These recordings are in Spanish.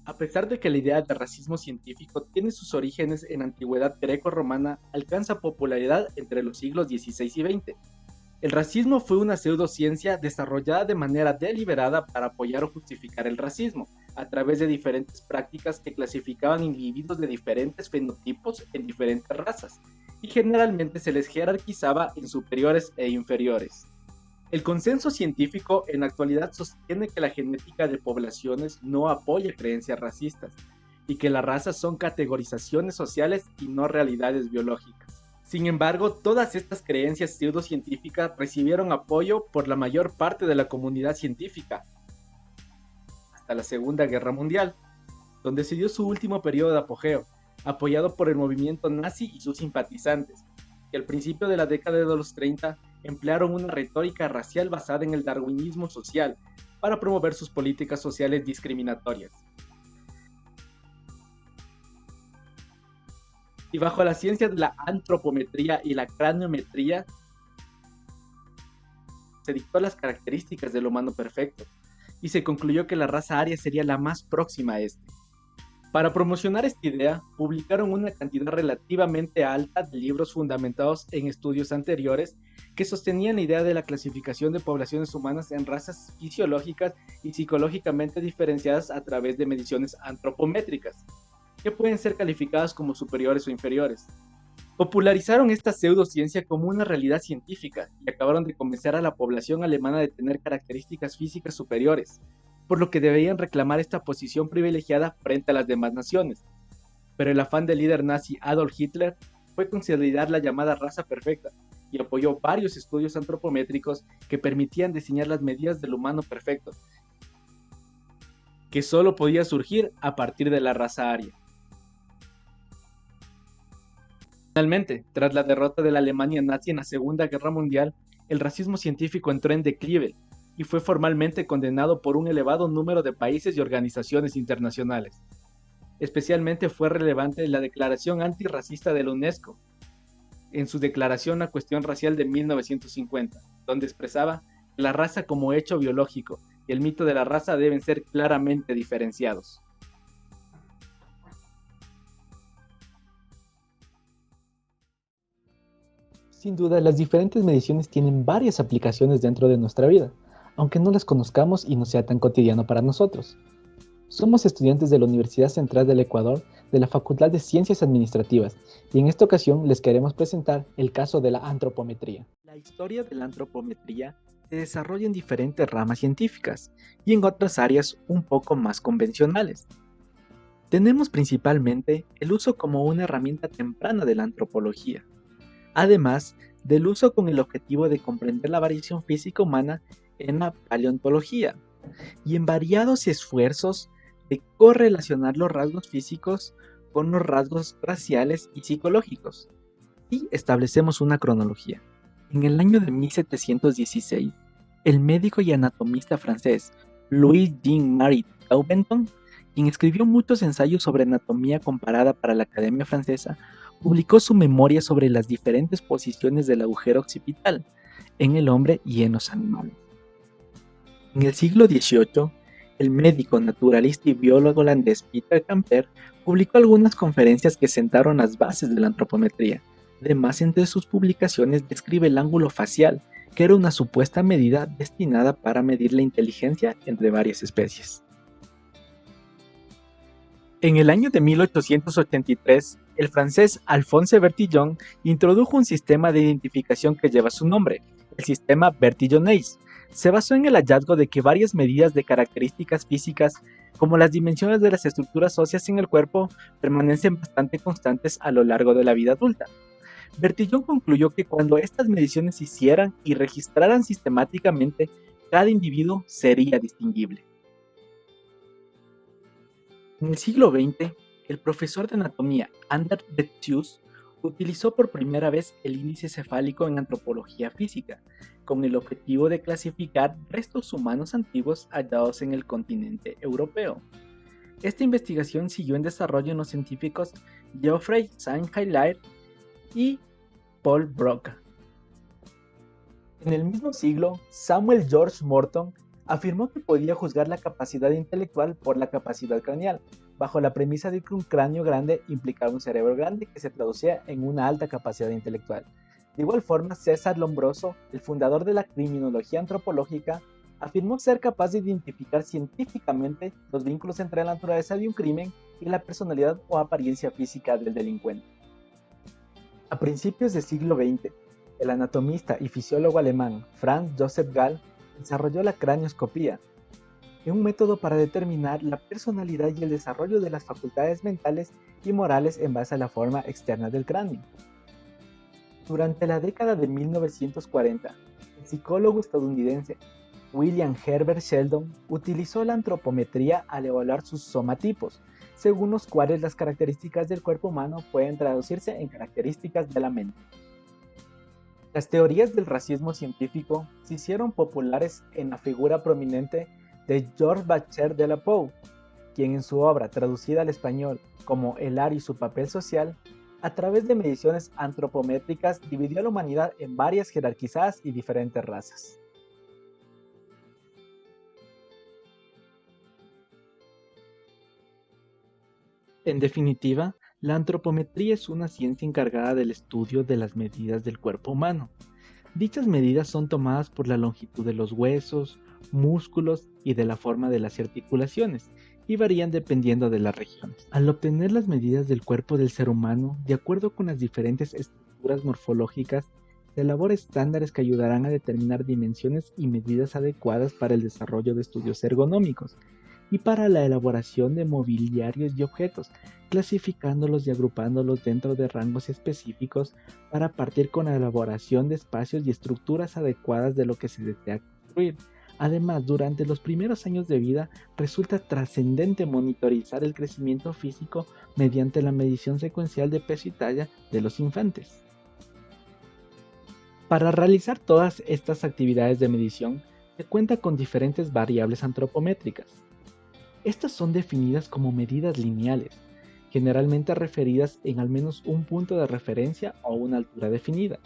A pesar de que la idea de racismo científico tiene sus orígenes en antigüedad greco-romana, alcanza popularidad entre los siglos XVI y XX. El racismo fue una pseudociencia desarrollada de manera deliberada para apoyar o justificar el racismo, a través de diferentes prácticas que clasificaban individuos de diferentes fenotipos en diferentes razas, y generalmente se les jerarquizaba en superiores e inferiores. El consenso científico en la actualidad sostiene que la genética de poblaciones no apoya creencias racistas y que las razas son categorizaciones sociales y no realidades biológicas. Sin embargo, todas estas creencias pseudocientíficas recibieron apoyo por la mayor parte de la comunidad científica hasta la Segunda Guerra Mundial, donde se dio su último periodo de apogeo, apoyado por el movimiento nazi y sus simpatizantes, que al principio de la década de los 30 emplearon una retórica racial basada en el darwinismo social para promover sus políticas sociales discriminatorias. Y bajo la ciencia de la antropometría y la craniometría, se dictó las características del humano perfecto, y se concluyó que la raza aria sería la más próxima a este. Para promocionar esta idea, publicaron una cantidad relativamente alta de libros fundamentados en estudios anteriores que sostenían la idea de la clasificación de poblaciones humanas en razas fisiológicas y psicológicamente diferenciadas a través de mediciones antropométricas, que pueden ser calificadas como superiores o inferiores. Popularizaron esta pseudociencia como una realidad científica y acabaron de convencer a la población alemana de tener características físicas superiores, por lo que debían reclamar esta posición privilegiada frente a las demás naciones. Pero el afán del líder nazi Adolf Hitler fue consolidar la llamada raza perfecta y apoyó varios estudios antropométricos que permitían diseñar las medidas del humano perfecto, que solo podía surgir a partir de la raza aria. Finalmente, tras la derrota de la Alemania nazi en la Segunda Guerra Mundial, el racismo científico entró en declive y fue formalmente condenado por un elevado número de países y organizaciones internacionales. Especialmente fue relevante la Declaración Antirracista de la UNESCO, en su Declaración a Cuestión Racial de 1950, donde expresaba que la raza como hecho biológico y el mito de la raza deben ser claramente diferenciados. Sin duda, las diferentes mediciones tienen varias aplicaciones dentro de nuestra vida, aunque no las conozcamos y no sea tan cotidiano para nosotros. Somos estudiantes de la Universidad Central del Ecuador de la Facultad de Ciencias Administrativas y en esta ocasión les queremos presentar el caso de la antropometría. La historia de la antropometría se desarrolla en diferentes ramas científicas y en otras áreas un poco más convencionales. Tenemos principalmente el uso como una herramienta temprana de la antropología, además del uso con el objetivo de comprender la variación física humana en la paleontología y en variados esfuerzos de correlacionar los rasgos físicos con los rasgos raciales y psicológicos. Y establecemos una cronología. En el año de 1716, el médico y anatomista francés Louis Jean-Marie Daubenton, quien escribió muchos ensayos sobre anatomía comparada para la Academia Francesa, publicó su memoria sobre las diferentes posiciones del agujero occipital en el hombre y en los animales. En el siglo XVIII, el médico, naturalista y biólogo holandés Peter Camper publicó algunas conferencias que sentaron las bases de la antropometría. Además, entre sus publicaciones describe el ángulo facial, que era una supuesta medida destinada para medir la inteligencia entre varias especies. En el año de 1883, el francés Alphonse Bertillon introdujo un sistema de identificación que lleva su nombre, el sistema Bertillonese. Se basó en el hallazgo de que varias medidas de características físicas, como las dimensiones de las estructuras óseas en el cuerpo, permanecen bastante constantes a lo largo de la vida adulta. Bertillon concluyó que cuando estas mediciones se hicieran y registraran sistemáticamente, cada individuo sería distinguible. En el siglo XX, el profesor de anatomía Anders Betzius utilizó por primera vez el índice cefálico en antropología física, con el objetivo de clasificar restos humanos antiguos hallados en el continente europeo. Esta investigación siguió en desarrollo en los científicos Geoffrey Saint-Hilaire y Paul Broca. En el mismo siglo, Samuel George Morton Afirmó que podía juzgar la capacidad intelectual por la capacidad craneal, bajo la premisa de que un cráneo grande implicaba un cerebro grande que se traducía en una alta capacidad intelectual. De igual forma, César Lombroso, el fundador de la criminología antropológica, afirmó ser capaz de identificar científicamente los vínculos entre la naturaleza de un crimen y la personalidad o apariencia física del delincuente. A principios del siglo XX, el anatomista y fisiólogo alemán Franz Joseph Gall desarrolló la cranioscopía, un método para determinar la personalidad y el desarrollo de las facultades mentales y morales en base a la forma externa del cráneo. Durante la década de 1940, el psicólogo estadounidense William Herbert Sheldon utilizó la antropometría al evaluar sus somatipos, según los cuales las características del cuerpo humano pueden traducirse en características de la mente. Las teorías del racismo científico se hicieron populares en la figura prominente de Georges Bachar de la Pau, quien en su obra traducida al español como El Ar y su papel social, a través de mediciones antropométricas dividió a la humanidad en varias jerarquizadas y diferentes razas. En definitiva, la antropometría es una ciencia encargada del estudio de las medidas del cuerpo humano. Dichas medidas son tomadas por la longitud de los huesos, músculos y de la forma de las articulaciones, y varían dependiendo de las regiones. Al obtener las medidas del cuerpo del ser humano, de acuerdo con las diferentes estructuras morfológicas, se elaboran estándares que ayudarán a determinar dimensiones y medidas adecuadas para el desarrollo de estudios ergonómicos y para la elaboración de mobiliarios y objetos, clasificándolos y agrupándolos dentro de rangos específicos para partir con la elaboración de espacios y estructuras adecuadas de lo que se desea construir. Además, durante los primeros años de vida resulta trascendente monitorizar el crecimiento físico mediante la medición secuencial de peso y talla de los infantes. Para realizar todas estas actividades de medición, se cuenta con diferentes variables antropométricas. Estas son definidas como medidas lineales, generalmente referidas en al menos un punto de referencia o una altura definida.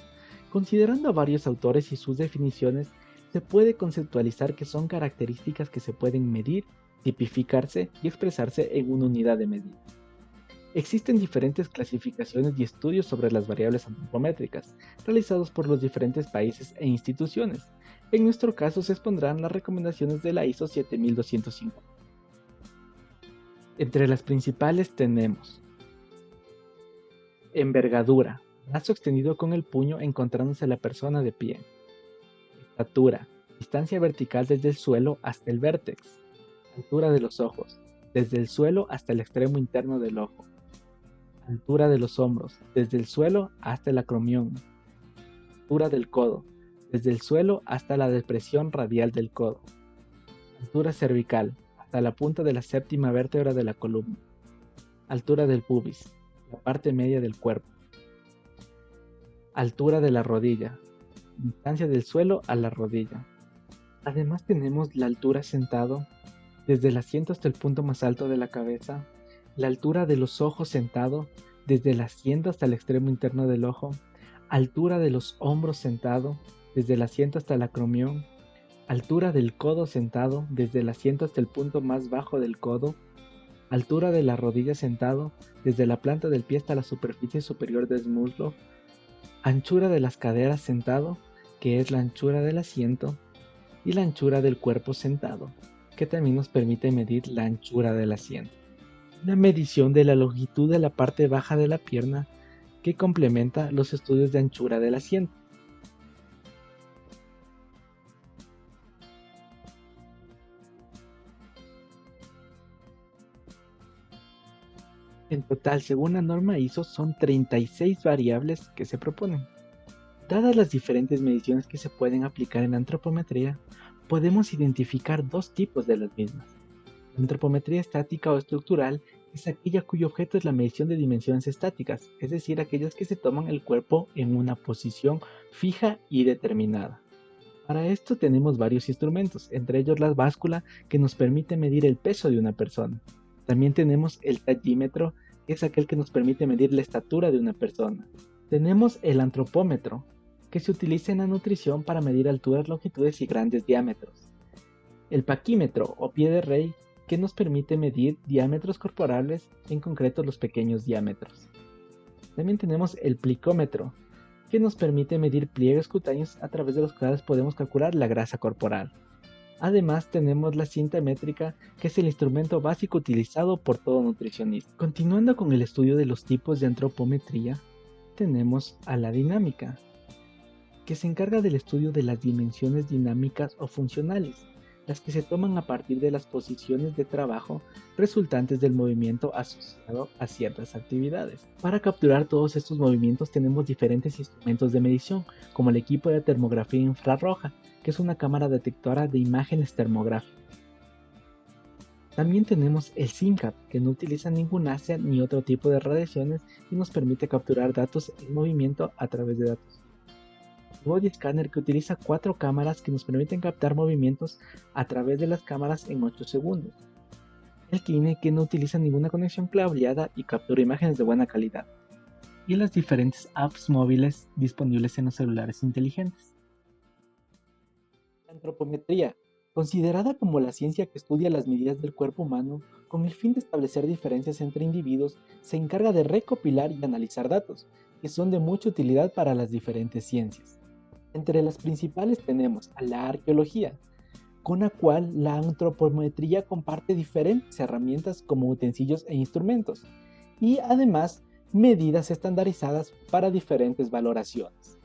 Considerando a varios autores y sus definiciones, se puede conceptualizar que son características que se pueden medir, tipificarse y expresarse en una unidad de medida. Existen diferentes clasificaciones y estudios sobre las variables antropométricas, realizados por los diferentes países e instituciones. En nuestro caso se expondrán las recomendaciones de la ISO 7205. Entre las principales tenemos envergadura, brazo extendido con el puño encontrándose la persona de pie. Estatura, distancia vertical desde el suelo hasta el vértex. Altura de los ojos, desde el suelo hasta el extremo interno del ojo. Altura de los hombros, desde el suelo hasta el acromión. Altura del codo, desde el suelo hasta la depresión radial del codo. Altura cervical, hasta la punta de la séptima vértebra de la columna. Altura del pubis, la parte media del cuerpo. Altura de la rodilla, distancia del suelo a la rodilla. Además tenemos la altura sentado, desde el asiento hasta el punto más alto de la cabeza, la altura de los ojos sentado, desde el asiento hasta el extremo interno del ojo, altura de los hombros sentado, desde el asiento hasta el acromión, altura del codo sentado, desde el asiento hasta el punto más bajo del codo, altura de la rodilla sentado, desde la planta del pie hasta la superficie superior del muslo, anchura de las caderas sentado, que es la anchura del asiento, y la anchura del cuerpo sentado, que también nos permite medir la anchura del asiento. La medición de la longitud de la parte baja de la pierna, que complementa los estudios de anchura del asiento. En total, según la norma ISO, son 36 variables que se proponen. Dadas las diferentes mediciones que se pueden aplicar en antropometría, podemos identificar dos tipos de las mismas. La antropometría estática o estructural es aquella cuyo objeto es la medición de dimensiones estáticas, es decir, aquellas que se toman el cuerpo en una posición fija y determinada. Para esto tenemos varios instrumentos, entre ellos la báscula, que nos permite medir el peso de una persona. También tenemos el tallímetro, que es aquel que nos permite medir la estatura de una persona. Tenemos el antropómetro, que se utiliza en la nutrición para medir alturas, longitudes y grandes diámetros. el paquímetro o pie de rey, que nos permite medir diámetros corporales, en concreto los pequeños diámetros. También tenemos el plicómetro, que nos permite medir pliegues cutáneos a través de los cuales podemos calcular la grasa corporal. Además tenemos la cinta métrica, que es el instrumento básico utilizado por todo nutricionista. Continuando con el estudio de los tipos de antropometría, tenemos a la dinámica, que se encarga del estudio de las dimensiones dinámicas o funcionales, las que se toman a partir de las posiciones de trabajo resultantes del movimiento asociado a ciertas actividades. Para capturar todos estos movimientos tenemos diferentes instrumentos de medición, como el equipo de termografía infrarroja, que es una cámara detectora de imágenes termográficas. También tenemos el SINCAP, que no utiliza ningún ASIA ni otro tipo de radiaciones y nos permite capturar datos en movimiento a través de datos. Body Scanner, que utiliza 4 cámaras que nos permiten captar movimientos a través de las cámaras en 8 segundos. El Kine, que no utiliza ninguna conexión cableada y captura imágenes de buena calidad. Y las diferentes apps móviles disponibles en los celulares inteligentes. La antropometría, considerada como la ciencia que estudia las medidas del cuerpo humano con el fin de establecer diferencias entre individuos, se encarga de recopilar y analizar datos, que son de mucha utilidad para las diferentes ciencias. Entre las principales tenemos a la arqueología, con la cual la antropometría comparte diferentes herramientas como utensilios e instrumentos, y además medidas estandarizadas para diferentes valoraciones.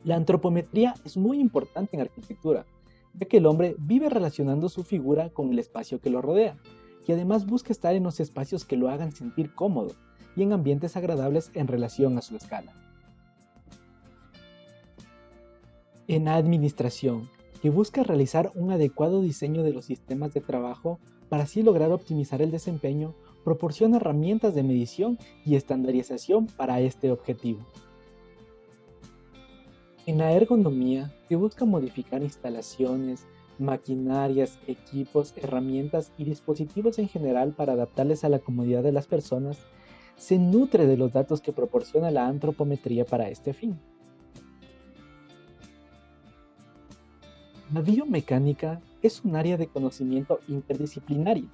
La antropometría es muy importante en arquitectura, ya que el hombre vive relacionando su figura con el espacio que lo rodea, y además busca estar en los espacios que lo hagan sentir cómodo y en ambientes agradables en relación a su escala. En administración, que busca realizar un adecuado diseño de los sistemas de trabajo para así lograr optimizar el desempeño, proporciona herramientas de medición y estandarización para este objetivo. En la ergonomía, que busca modificar instalaciones, maquinarias, equipos, herramientas y dispositivos en general para adaptarles a la comodidad de las personas, se nutre de los datos que proporciona la antropometría para este fin. La biomecánica es un área de conocimiento interdisciplinario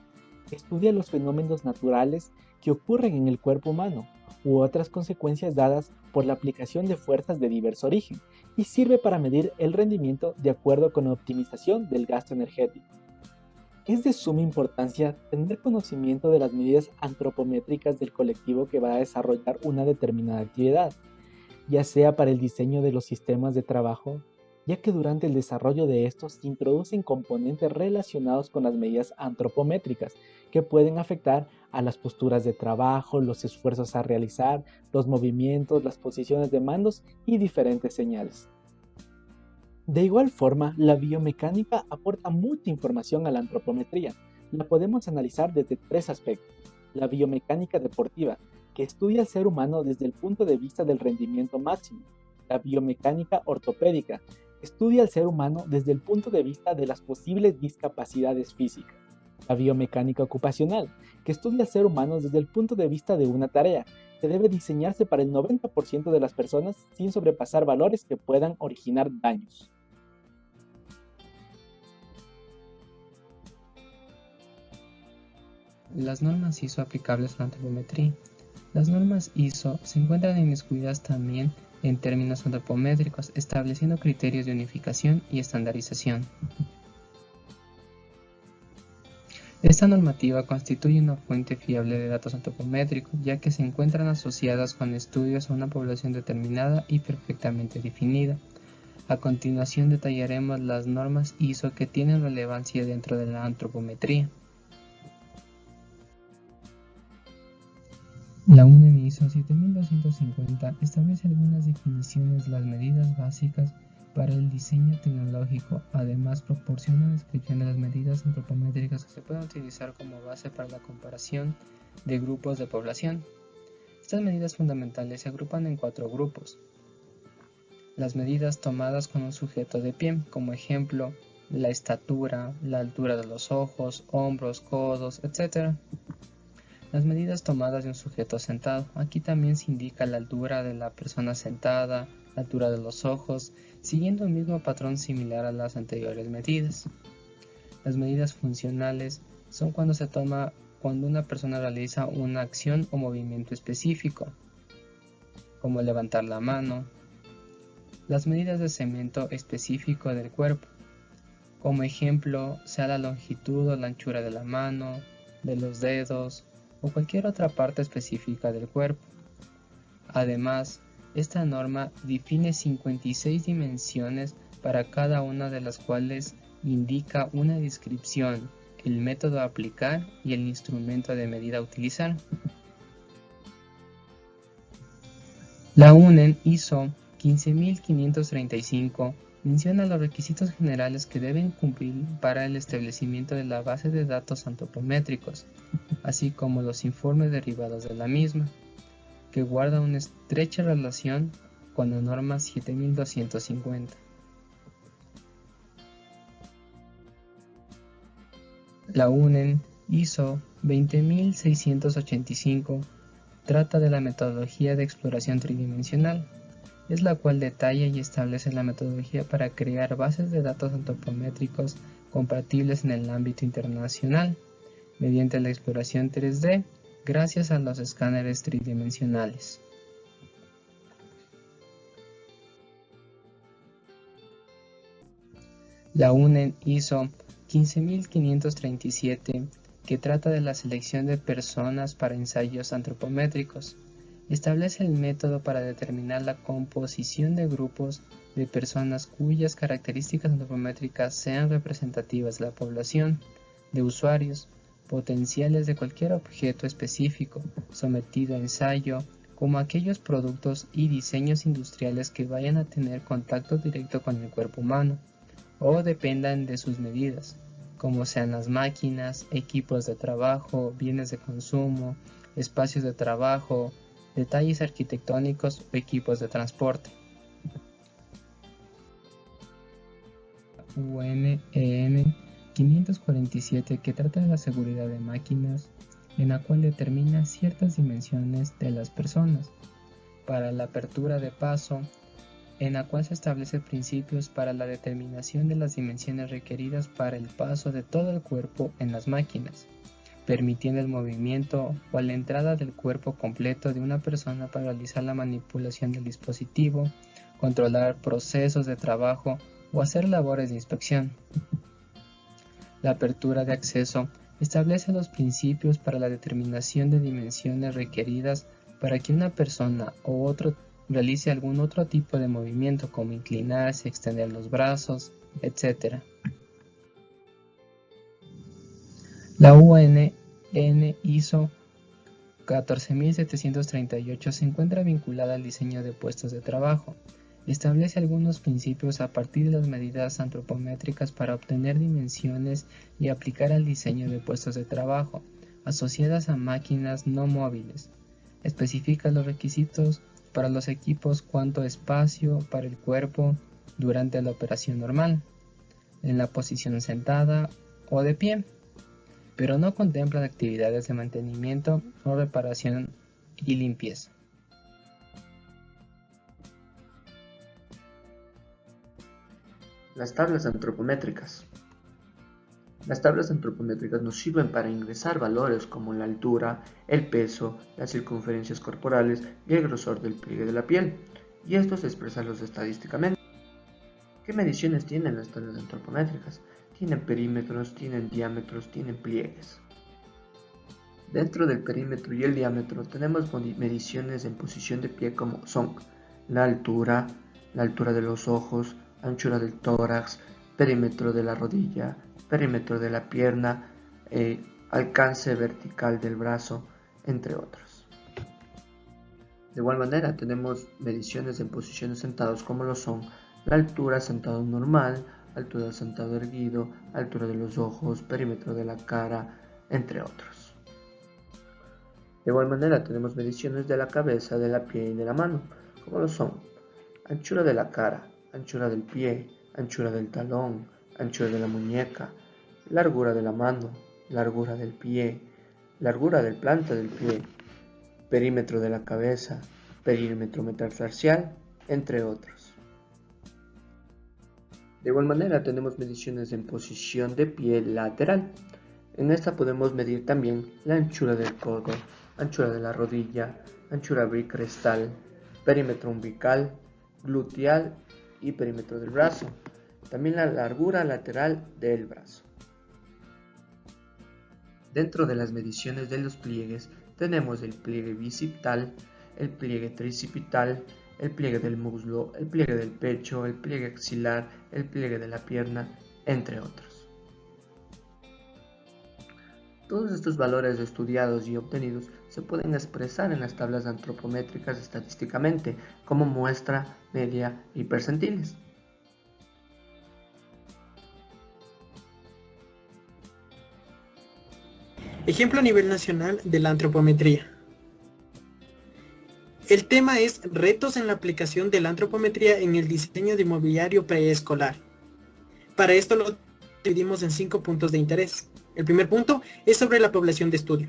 que estudia los fenómenos naturales que ocurren en el cuerpo humano u otras consecuencias dadas por la aplicación de fuerzas de diverso origen y sirve para medir el rendimiento de acuerdo con la optimización del gasto energético. Es de suma importancia tener conocimiento de las medidas antropométricas del colectivo que va a desarrollar una determinada actividad, ya sea para el diseño de los sistemas de trabajo, ya que durante el desarrollo de estos se introducen componentes relacionados con las medidas antropométricas que pueden afectar a las posturas de trabajo, los esfuerzos a realizar, los movimientos, las posiciones de mandos y diferentes señales. De igual forma, la biomecánica aporta mucha información a la antropometría. La podemos analizar desde 3 aspectos. La biomecánica deportiva, que estudia al ser humano desde el punto de vista del rendimiento máximo. La biomecánica ortopédica, estudia al ser humano desde el punto de vista de las posibles discapacidades físicas. La biomecánica ocupacional, que estudia al ser humano desde el punto de vista de una tarea, que debe diseñarse para el 90% de las personas sin sobrepasar valores que puedan originar daños. Las normas ISO aplicables a la antropometría. Las normas ISO se encuentran inmiscuidas también en términos antropométricos, estableciendo criterios de unificación y estandarización. Esta normativa constituye una fuente fiable de datos antropométricos, ya que se encuentran asociadas con estudios a una población determinada y perfectamente definida. A continuación detallaremos las normas ISO que tienen relevancia dentro de la antropometría. La UNEN ISO 7250 establece algunas definiciones de las medidas básicas para el diseño tecnológico. Además, proporciona una descripción de las medidas antropométricas que se pueden utilizar como base para la comparación de grupos de población. Estas medidas fundamentales se agrupan en 4 grupos. Las medidas tomadas con un sujeto de pie, como ejemplo, la estatura, la altura de los ojos, hombros, codos, etc. Las medidas tomadas de un sujeto sentado. Aquí también se indica la altura de la persona sentada, altura de los ojos, siguiendo el mismo patrón similar a las anteriores medidas. Las medidas funcionales son cuando se toma cuando una persona realiza una acción o movimiento específico, como levantar la mano. Las medidas de segmento específico del cuerpo, como ejemplo, sea la longitud o la anchura de la mano, de los dedos o cualquier otra parte específica del cuerpo. Además, esta norma define 56 dimensiones para cada una de las cuales indica una descripción, el método a aplicar y el instrumento de medida a utilizar. La UNEN ISO 15535 menciona los requisitos generales que deben cumplir para el establecimiento de la base de datos antropométricos, así como los informes derivados de la misma, que guarda una estrecha relación con la norma 7250. La UNEN ISO 20685 trata de la metodología de exploración tridimensional, es la cual detalla y establece la metodología para crear bases de datos antropométricos compatibles en el ámbito internacional, mediante la exploración 3D, gracias a los escáneres tridimensionales. La UNEN ISO 15537, que trata de la selección de personas para ensayos antropométricos, establece el método para determinar la composición de grupos de personas cuyas características antropométricas sean representativas de la población, de usuarios potenciales de cualquier objeto específico sometido a ensayo, como aquellos productos y diseños industriales que vayan a tener contacto directo con el cuerpo humano, o dependan de sus medidas, como sean las máquinas, equipos de trabajo, bienes de consumo, espacios de trabajo, detalles arquitectónicos o equipos de transporte. UNEN 547, que trata de la seguridad de máquinas, en la cual determina ciertas dimensiones de las personas. Para la apertura de paso, en la cual se establecen principios para la determinación de las dimensiones requeridas para el paso de todo el cuerpo en las máquinas, permitiendo el movimiento o la entrada del cuerpo completo de una persona para realizar la manipulación del dispositivo, controlar procesos de trabajo o hacer labores de inspección. La apertura de acceso establece los principios para la determinación de dimensiones requeridas para que una persona o otro realice algún otro tipo de movimiento, como inclinarse, extender los brazos, etc. La UNEN ISO 14738 se encuentra vinculada al diseño de puestos de trabajo. Establece algunos principios a partir de las medidas antropométricas para obtener dimensiones y aplicar al diseño de puestos de trabajo asociadas a máquinas no móviles. Especifica los requisitos para los equipos cuanto espacio para el cuerpo durante la operación normal, en la posición sentada o de pie, pero no contemplan actividades de mantenimiento o reparación y limpieza. Las tablas antropométricas. Las tablas antropométricas nos sirven para ingresar valores como la altura, el peso, las circunferencias corporales y el grosor del pliegue de la piel, y estos expresarlos estadísticamente. ¿Qué mediciones tienen las tablas antropométricas? Tienen perímetros, tienen diámetros, tienen pliegues. Dentro del perímetro y el diámetro tenemos mediciones en posición de pie como son la altura de los ojos, anchura del tórax, perímetro de la rodilla, perímetro de la pierna, alcance vertical del brazo, entre otros. De igual manera tenemos mediciones en posiciones sentados como lo son la altura sentado normal, altura sentado erguido, altura de los ojos, perímetro de la cara, entre otros. De igual manera tenemos mediciones de la cabeza, de la pie y de la mano, como lo son anchura de la cara, anchura del pie, anchura del talón, anchura de la muñeca, largura de la mano, largura del pie, largura del planta del pie, perímetro de la cabeza, perímetro metatarsial, entre otros. De igual manera tenemos mediciones en posición de pie lateral. En esta podemos medir también la anchura del codo, anchura de la rodilla, anchura bicrestal, perímetro umbilical, gluteal y perímetro del brazo. También la largura lateral del brazo. Dentro de las mediciones de los pliegues tenemos el pliegue bicipital, el pliegue tricipital, el pliegue del muslo, el pliegue del pecho, el pliegue axilar, el pliegue de la pierna, entre otros. Todos estos valores estudiados y obtenidos se pueden expresar en las tablas antropométricas estadísticamente como muestra, media y percentiles. Ejemplo a nivel nacional de la antropometría. El tema es retos en la aplicación de la antropometría en el diseño de mobiliario preescolar. Para esto lo dividimos en 5 puntos de interés. El primer punto es sobre la población de estudio,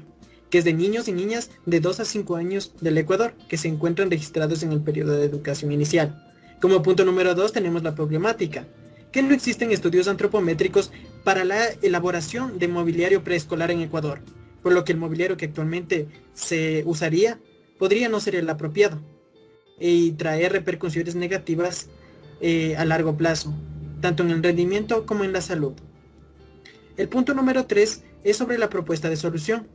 que es de niños y niñas de 2 a 5 años del Ecuador, que se encuentran registrados en el periodo de educación inicial. Como punto número 2 tenemos la problemática, que no existen estudios antropométricos para la elaboración de mobiliario preescolar en Ecuador, por lo que el mobiliario que actualmente se usaría podría no ser el apropiado y traer repercusiones negativas a largo plazo, tanto en el rendimiento como en la salud. El punto número 3 es sobre la propuesta de solución,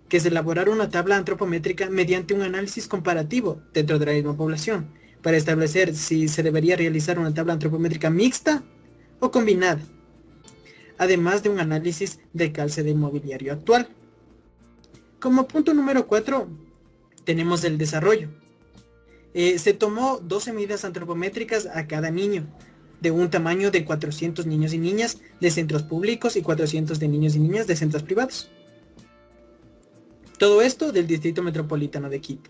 que es elaborar una tabla antropométrica mediante un análisis comparativo dentro de la misma población, para establecer si se debería realizar una tabla antropométrica mixta o combinada, además de un análisis de calce del mobiliario actual. Como punto número 4 tenemos el desarrollo. Se tomó 12 medidas antropométricas a cada niño, de un tamaño de 400 niños y niñas de centros públicos y 400 de niños y niñas de centros privados. Todo esto del Distrito Metropolitano de Quito.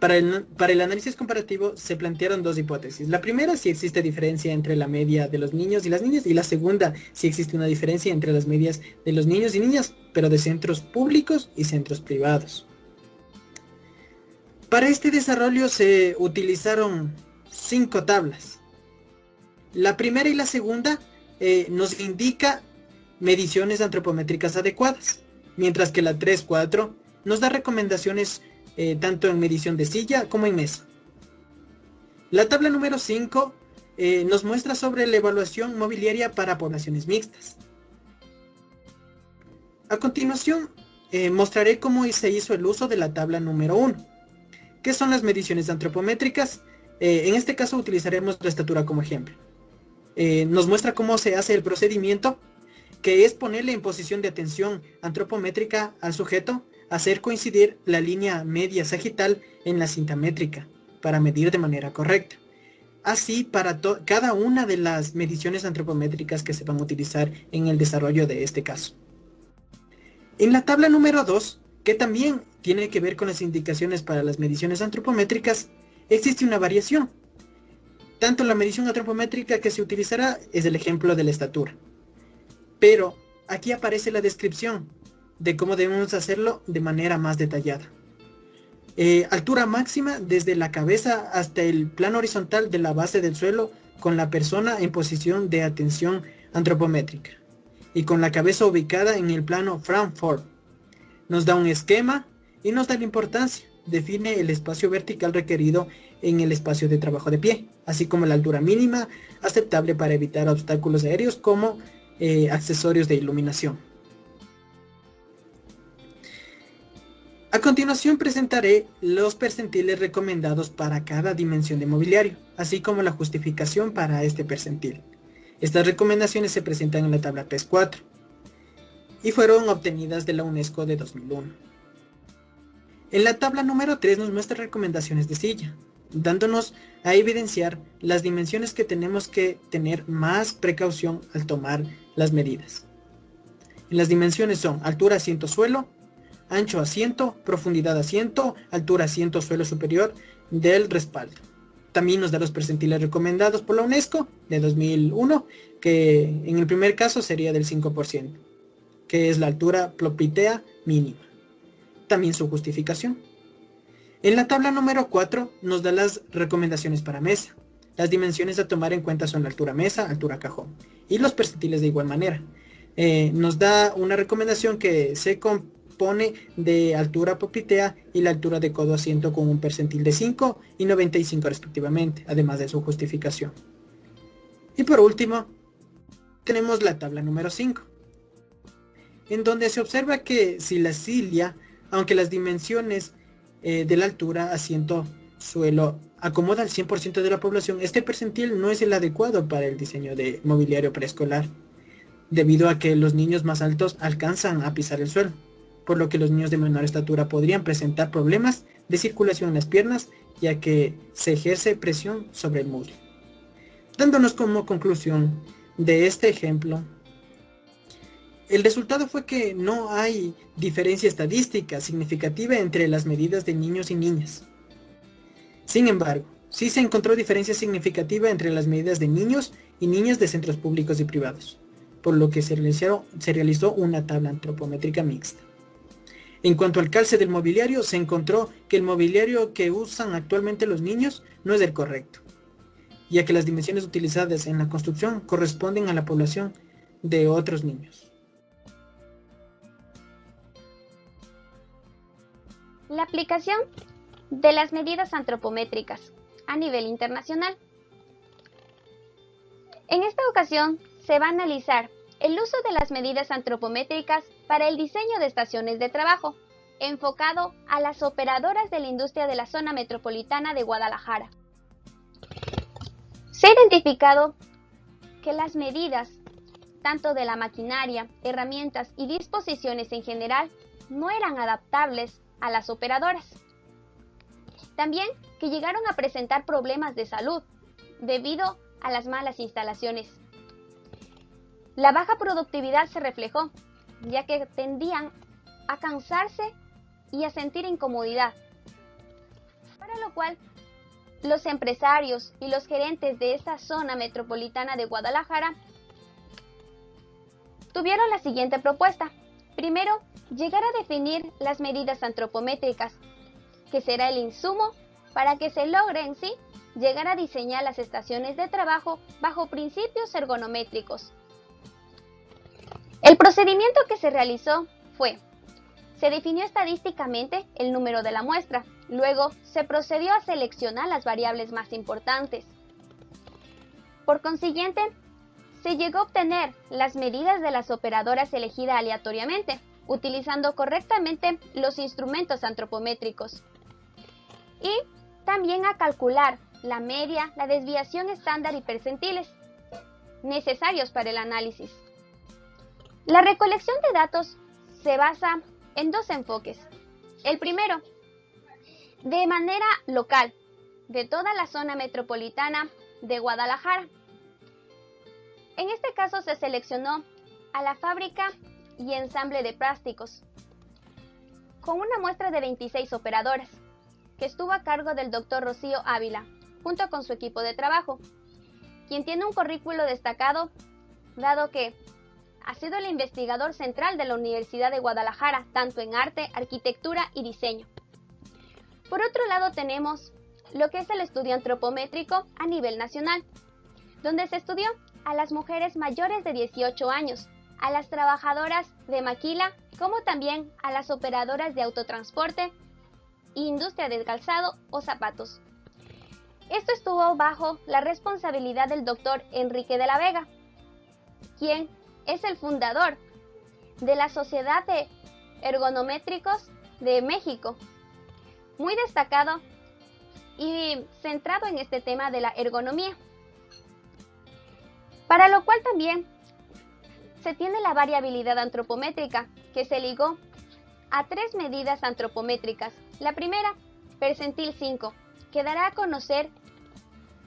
Para el análisis comparativo se plantearon 2 hipótesis. La primera, si existe diferencia entre la media de los niños y las niñas, y la segunda, si existe una diferencia entre las medias de los niños y niñas, pero de centros públicos y centros privados. Para este desarrollo se utilizaron 5 tablas. La primera y la segunda nos indica mediciones antropométricas adecuadas, mientras que la 3-4 nos da recomendaciones tanto en medición de silla como en mesa. La tabla número 5 nos muestra sobre la evaluación mobiliaria para poblaciones mixtas. A continuación, mostraré cómo se hizo el uso de la tabla número 1, que son las mediciones antropométricas. En este caso utilizaremos la estatura como ejemplo. Nos muestra cómo se hace el procedimiento, que es ponerle en posición de atención antropométrica al sujeto, hacer coincidir la línea media sagital en la cinta métrica para medir de manera correcta. Así para cada una de las mediciones antropométricas que se van a utilizar en el desarrollo de este caso. En la tabla número 2, que también tiene que ver con las indicaciones para las mediciones antropométricas, existe una variación. Tanto la medición antropométrica que se utilizará es el ejemplo de la estatura. Pero aquí aparece la descripción de cómo debemos hacerlo de manera más detallada. Altura máxima desde la cabeza hasta el plano horizontal de la base del suelo con la persona en posición de atención antropométrica y con la cabeza ubicada en el plano Frankfurt. Nos da un esquema y nos da la importancia. Define el espacio vertical requerido en el espacio de trabajo de pie, así como la altura mínima aceptable para evitar obstáculos aéreos como accesorios de iluminación. A continuación presentaré los percentiles recomendados para cada dimensión de mobiliario, así como la justificación para este percentil. Estas recomendaciones se presentan en la tabla 3-4 y fueron obtenidas de la UNESCO de 2001. En la tabla número 3 nos muestra recomendaciones de silla, dándonos a evidenciar las dimensiones que tenemos que tener más precaución al tomar las medidas. Las dimensiones son altura asiento-suelo, ancho asiento, profundidad asiento, altura asiento suelo superior del respaldo. También nos da los percentiles recomendados por la UNESCO de 2001, que en el primer caso sería del 5%, que es la altura plopitea mínima. También su justificación. En la tabla número 4 nos da las recomendaciones para mesa. Las dimensiones a tomar en cuenta son la altura mesa, altura cajón y los percentiles de igual manera. Nos da una recomendación que se compone de altura poplitea y la altura de codo asiento con un percentil de 5 y 95 respectivamente, además de su justificación. Y por último, tenemos la tabla número 5, en donde se observa que si la cilia, aunque las dimensiones de la altura, asiento, suelo acomoda al 100% de la población, este percentil no es el adecuado para el diseño de mobiliario preescolar, debido a que los niños más altos alcanzan a pisar el suelo, por lo que los niños de menor estatura podrían presentar problemas de circulación en las piernas, ya que se ejerce presión sobre el muslo. Dándonos como conclusión de este ejemplo, el resultado fue que no hay diferencia estadística significativa entre las medidas de niños y niñas. Sin embargo, sí se encontró diferencia significativa entre las medidas de niños y niñas de centros públicos y privados, por lo que se realizó una tabla antropométrica mixta. En cuanto al calce del mobiliario, se encontró que el mobiliario que usan actualmente los niños no es el correcto, ya que las dimensiones utilizadas en la construcción corresponden a la población de otros niños. La aplicación de las medidas antropométricas a nivel internacional. En esta ocasión se va a analizar el uso de las medidas antropométricas para el diseño de estaciones de trabajo, enfocado a las operadoras de la industria de la zona metropolitana de Guadalajara. Se ha identificado que las medidas, tanto de la maquinaria, herramientas y disposiciones en general, no eran adaptables a las operadoras. También que llegaron a presentar problemas de salud debido a las malas instalaciones. La baja productividad se reflejó, ya que tendían a cansarse y a sentir incomodidad, para lo cual los empresarios y los gerentes de esta zona metropolitana de Guadalajara tuvieron la siguiente propuesta. Primero, llegar a definir las medidas antropométricas, que será el insumo para que se logre en sí llegar a diseñar las estaciones de trabajo bajo principios ergonométricos. El procedimiento que se realizó fue: se definió estadísticamente el número de la muestra, luego se procedió a seleccionar las variables más importantes. Por consiguiente, se llegó a obtener las medidas de las operadoras elegidas aleatoriamente, utilizando correctamente los instrumentos antropométricos. Y también a calcular la media, la desviación estándar y percentiles necesarios para el análisis. La recolección de datos se basa en dos enfoques. El primero, de manera local, de toda la zona metropolitana de Guadalajara. En este caso se seleccionó a la fábrica y ensamble de plásticos, con una muestra de 26 operadoras, que estuvo a cargo del Dr. Rocío Ávila, junto con su equipo de trabajo, quien tiene un currículo destacado, dado que ha sido el investigador central de la Universidad de Guadalajara, tanto en arte, arquitectura y diseño. Por otro lado tenemos lo que es el estudio antropométrico a nivel nacional, donde se estudió a las mujeres mayores de 18 años, a las trabajadoras de maquila, como también a las operadoras de autotransporte e industria del calzado o zapatos. Esto estuvo bajo la responsabilidad del doctor Enrique de la Vega, quien es el fundador de la Sociedad de Ergonométricos de México, muy destacado y centrado en este tema de la ergonomía, para lo cual también se tiene la variabilidad antropométrica, que se ligó a 3 medidas antropométricas. La primera, percentil 5, que dará a conocer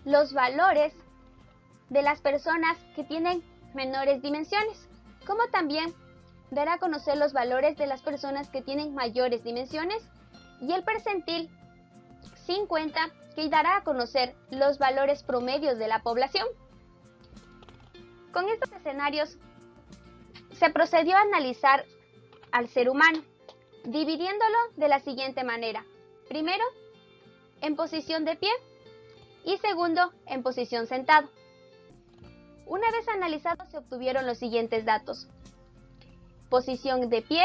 los valores de las personas que tienen menores dimensiones, como también dará a conocer los valores de las personas que tienen mayores dimensiones, y el percentil 50, que dará a conocer los valores promedios de la población. Con estos escenarios se procedió a analizar al ser humano, dividiéndolo de la siguiente manera. Primero, en posición de pie, y segundo en posición sentado. Una vez analizados se obtuvieron los siguientes datos: posición de pie,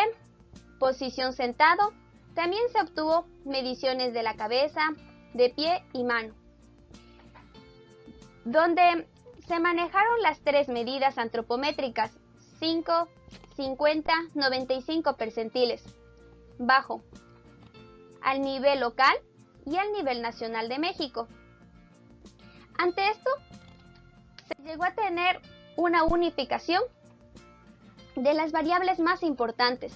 posición sentado, también se obtuvo mediciones de la cabeza, de pie y mano, donde se manejaron las tres medidas antropométricas, 5, 50, 95 percentiles, bajo, al nivel local y al nivel nacional de México. Ante esto, se llegó a tener una unificación de las variables más importantes,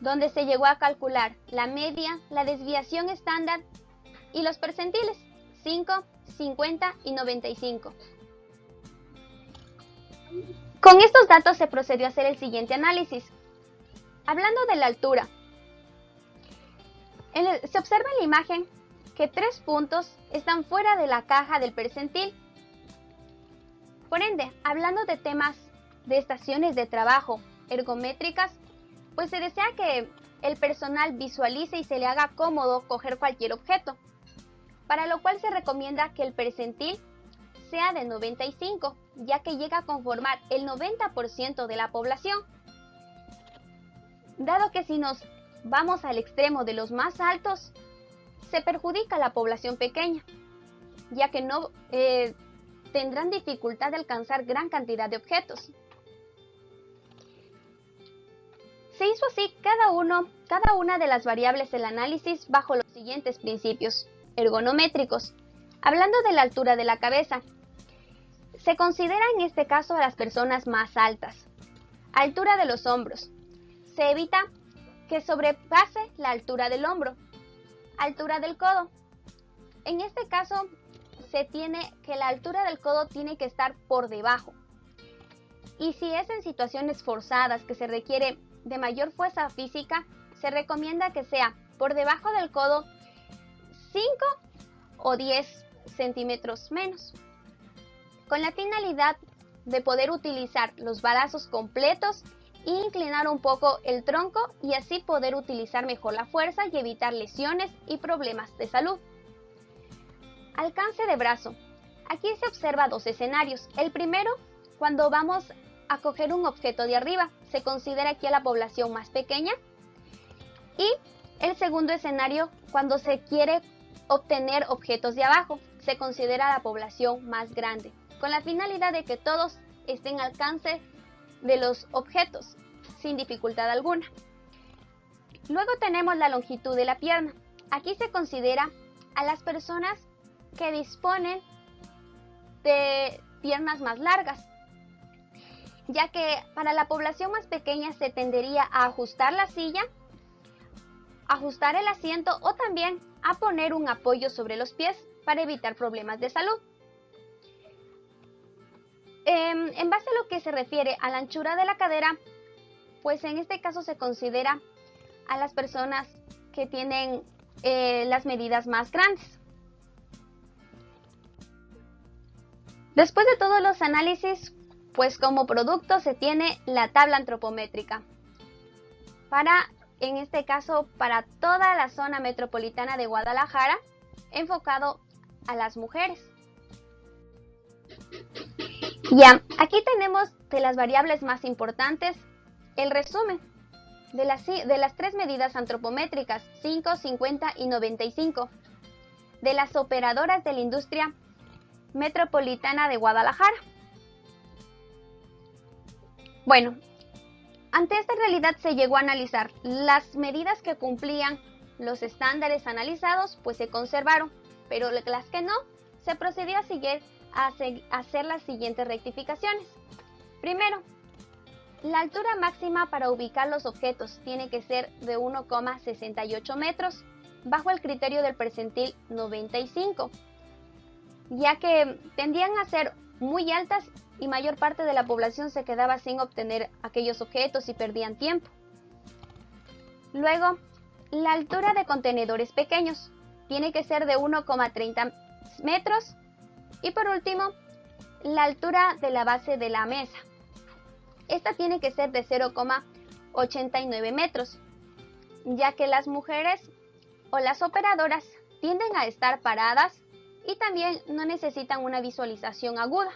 donde se llegó a calcular la media, la desviación estándar y los percentiles, 5, 50 y 95. Con estos datos se procedió a hacer el siguiente análisis. Hablando de la altura, se observa en la imagen que 3 puntos están fuera de la caja del percentil. Por ende, hablando de temas de estaciones de trabajo ergométricas, pues se desea que el personal visualice y se le haga cómodo coger cualquier objeto, para lo cual se recomienda que el percentil sea de 95, ya que llega a conformar el 90% de la población. Dado que si nos vamos al extremo de los más altos, se perjudica a la población pequeña, ya que no tendrán dificultad de alcanzar gran cantidad de objetos. Se hizo así cada una de las variables del análisis bajo los siguientes principios ergonométricos. Hablando de la altura de la cabeza, se considera en este caso a las personas más altas. Altura de los hombros. Se evita que sobrepase la altura del hombro. Altura del codo. En este caso, se tiene que la altura del codo tiene que estar por debajo. Y si es en situaciones forzadas que se requiere de mayor fuerza física, se recomienda que sea por debajo del codo 5 o 10 centímetros menos, con la finalidad de poder utilizar los brazos completos e inclinar un poco el tronco y así poder utilizar mejor la fuerza y evitar lesiones y problemas de salud. Alcance de brazo. Aquí se observa dos escenarios. El primero, cuando vamos a coger un objeto de arriba, se considera aquí a la población más pequeña. Y el segundo escenario, cuando se quiere obtener objetos de abajo, se considera a la población más grande, con la finalidad de que todos estén al alcance de los objetos, sin dificultad alguna. Luego tenemos la longitud de la pierna. Aquí se considera a las personas que disponen de piernas más largas, ya que para la población más pequeña se tendería a ajustar la silla, ajustar el asiento o también a poner un apoyo sobre los pies para evitar problemas de salud. En base a lo que se refiere a la anchura de la cadera, pues en este caso se considera a las personas que tienen las medidas más grandes. Después de todos los análisis, pues como producto se tiene la tabla antropométrica en este caso para toda la zona metropolitana de Guadalajara, enfocado a las mujeres. Ya, aquí tenemos de las variables más importantes el resumen de las tres medidas antropométricas, 5, 50 y 95, de las operadoras de la industria metropolitana de Guadalajara. Bueno, ante esta realidad se llegó a analizar las medidas que cumplían los estándares analizados, pues se conservaron, pero las que no, se procedió a hacer las siguientes rectificaciones. Primero, la altura máxima para ubicar los objetos tiene que ser de 1,68 metros, bajo el criterio del percentil 95, ya que tendían a ser muy altas y mayor parte de la población se quedaba sin obtener aquellos objetos y perdían tiempo. Luego, la altura de contenedores pequeños tiene que ser de 1,30 metros. Y por último, la altura de la base de la mesa. Esta tiene que ser de 0,89 metros, ya que las mujeres o las operadoras tienden a estar paradas y también no necesitan una visualización aguda.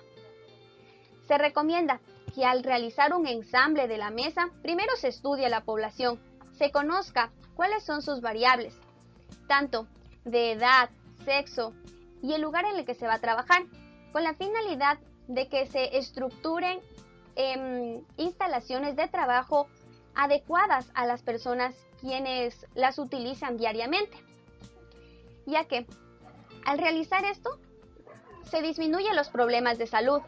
Se recomienda que al realizar un ensamble de la mesa, primero se estudie la población, se conozca cuáles son sus variables, tanto de edad, sexo y el lugar en el que se va a trabajar, con la finalidad de que se estructuren instalaciones de trabajo adecuadas a las personas quienes las utilizan diariamente, ya que al realizar esto se disminuyen los problemas de salud,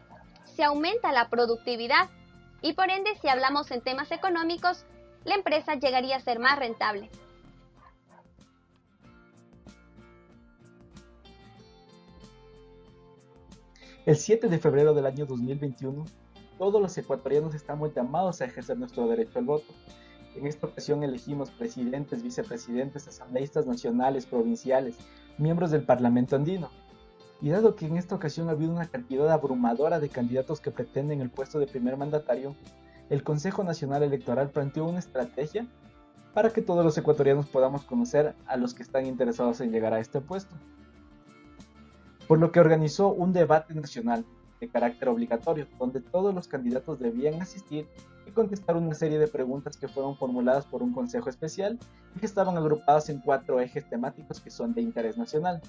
se aumenta la productividad y por ende, si hablamos en temas económicos, la empresa llegaría a ser más rentable. El 7 de febrero del año 2021, todos los ecuatorianos estamos llamados a ejercer nuestro derecho al voto. En esta ocasión elegimos presidentes, vicepresidentes, asambleístas nacionales, provinciales, miembros del Parlamento andino. Y dado que en esta ocasión ha habido una cantidad abrumadora de candidatos que pretenden el puesto de primer mandatario, el Consejo Nacional Electoral planteó una estrategia para que todos los ecuatorianos podamos conocer a los que están interesados en llegar a este puesto. Por lo que organizó un debate nacional de carácter obligatorio, donde todos los candidatos debían asistir y contestar una serie de preguntas que fueron formuladas por un consejo especial y que estaban agrupadas en 4 ejes temáticos que son de interés nacional.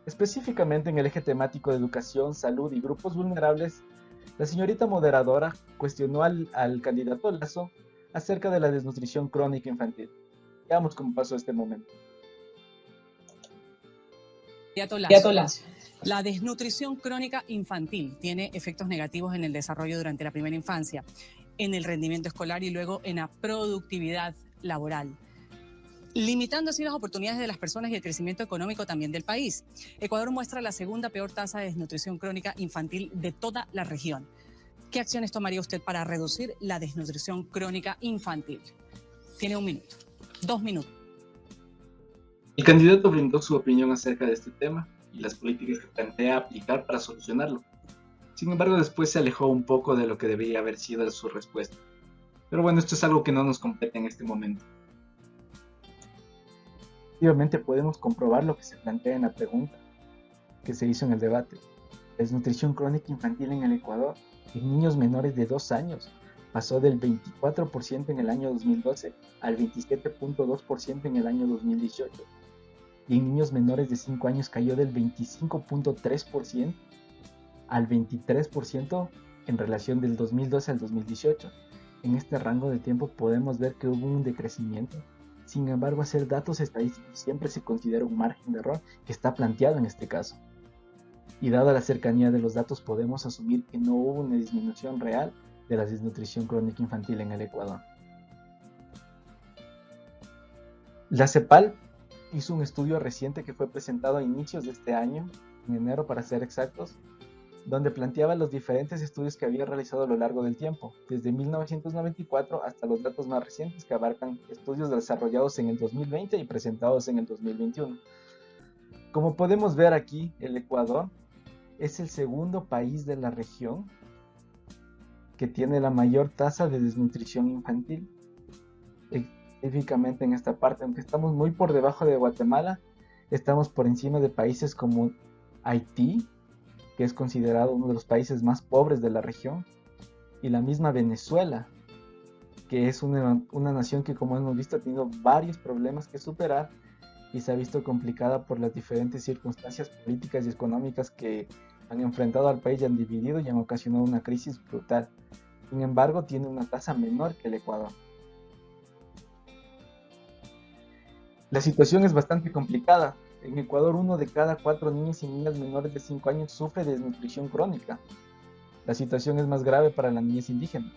Específicamente en el eje temático de educación, salud y grupos vulnerables, la señorita moderadora cuestionó al candidato Lazo acerca de la desnutrición crónica infantil. Veamos cómo pasó este momento. Lazo. La desnutrición crónica infantil tiene efectos negativos en el desarrollo durante la primera infancia, en el rendimiento escolar y luego en la productividad laboral, limitando así las oportunidades de las personas y el crecimiento económico también del país. Ecuador muestra la segunda peor tasa de desnutrición crónica infantil de toda la región. ¿Qué acciones tomaría usted para reducir la desnutrición crónica infantil? Tiene 1 minuto, 2 minutos. El candidato brindó su opinión acerca de este tema y las políticas que plantea aplicar para solucionarlo. Sin embargo, después se alejó un poco de lo que debería haber sido su respuesta. Pero bueno, esto es algo que no nos compete en este momento. Efectivamente podemos comprobar lo que se plantea en la pregunta que se hizo en el debate. La desnutrición crónica infantil en el Ecuador en niños menores de 2 años pasó del 24% en el año 2012 al 27.2% en el año 2018. Y en niños menores de 5 años cayó del 25.3% al 23% en relación del 2012 al 2018. En este rango de tiempo podemos ver que hubo un decrecimiento. Sin embargo, hacer datos estadísticos siempre se considera un margen de error que está planteado en este caso. Y dada la cercanía de los datos, podemos asumir que no hubo una disminución real de la desnutrición crónica infantil en el Ecuador. La CEPAL hizo un estudio reciente que fue presentado a inicios de este año, en enero para ser exactos, donde planteaba los diferentes estudios que había realizado a lo largo del tiempo, desde 1994 hasta los datos más recientes que abarcan estudios desarrollados en el 2020 y presentados en el 2021. Como podemos ver aquí, el Ecuador es el segundo país de la región que tiene la mayor tasa de desnutrición infantil, específicamente en esta parte. Aunque estamos muy por debajo de Guatemala, estamos por encima de países como Haití, que es considerado uno de los países más pobres de la región, y la misma Venezuela, que es una nación que, como hemos visto, ha tenido varios problemas que superar y se ha visto complicada por las diferentes circunstancias políticas y económicas que han enfrentado al país y han dividido y han ocasionado una crisis brutal. Sin embargo, tiene una tasa menor que el Ecuador. La situación es bastante complicada. En Ecuador, 1 de cada 4 niños y niñas menores de 5 años sufre de desnutrición crónica. La situación es más grave para la niñez indígena.